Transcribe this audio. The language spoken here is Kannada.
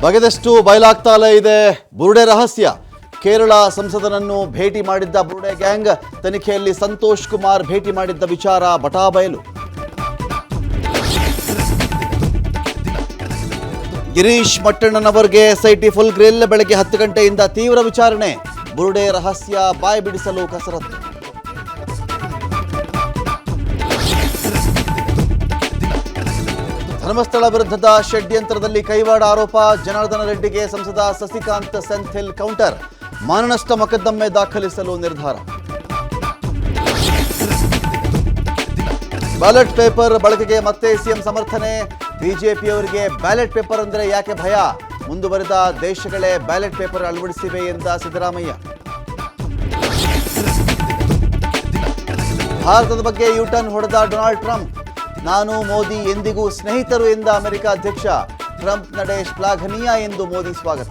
ಬಗೆದಷ್ಟು ಬಯಲಾಗ್ತಾಲೇ ಇದೆ ಬುರುಡೆ ರಹಸ್ಯ. ಕೇರಳ ಸಂಸದನನ್ನು ಭೇಟಿ ಮಾಡಿದ್ದ ಬುರುಡೆ ಗ್ಯಾಂಗ್, ತನಿಖೆಯಲ್ಲಿ ಸಂತೋಷ್ ಕುಮಾರ್ ಭೇಟಿ ಮಾಡಿದ್ದ ವಿಚಾರ ಬಟಾಬಯಲು. ಗಿರೀಶ್ ಮಟ್ಟಣ್ಣನವರಿಗೆ ಎಸ್ಐಟಿ ಫುಲ್ ಗ್ರಿಲ್. ಬೆಳಗ್ಗೆ 10 ಗಂಟೆಯಿಂದ ತೀವ್ರ ವಿಚಾರಣೆ. ಬುರುಡೆ ರಹಸ್ಯ ಬಾಯಿ ಬಿಡಿಸಲು ಕಸರತ್ತು. ಧರ್ಮಸ್ಥಳ ವಿರುದ್ಧದ ಷಡ್ಯಂತ್ರದಲ್ಲಿ ಕೈವಾಡ ಆರೋಪ. ಜನಾರ್ದನ ರೆಡ್ಡಿಗೆ ಸಂಸದ ಸಸಿಕಾಂತ್ ಸೆಂಥಿಲ್ ಕೌಂಟರ್. ಮಾನನಷ್ಟ ಮೊಕದ್ದಮೆ ದಾಖಲಿಸಲು ನಿರ್ಧಾರ. ಬ್ಯಾಲೆಟ್ ಪೇಪರ್ ಬಳಕೆಗೆ ಮತ್ತೆ ಸಿಎಂ ಸಮರ್ಥನೆ. ಬಿಜೆಪಿಯವರಿಗೆ ಬ್ಯಾಲೆಟ್ ಪೇಪರ್ ಅಂದರೆ ಯಾಕೆ ಭಯ? ಮುಂದುವರೆದ ದೇಶಗಳೇ ಬ್ಯಾಲೆಟ್ ಪೇಪರ್ ಅಳವಡಿಸಿವೆ ಎಂದ ಸಿದ್ದರಾಮಯ್ಯ. ಭಾರತದ ಬಗ್ಗೆ ಯೂಟರ್ನ್ ಹೊಡೆದ ಡೊನಾಲ್ಡ್ ಟ್ರಂಪ್. ನಾನು ಮೋದಿ ಎಂದಿಗೂ ಸ್ನೇಹಿತರು ಎಂದ ಅಮೆರಿಕ ಅಧ್ಯಕ್ಷ. ಟ್ರಂಪ್ ನಡೆ ಶ್ಲಾಘನೀಯ ಎಂದು ಮೋದಿ ಸ್ವಾಗತ.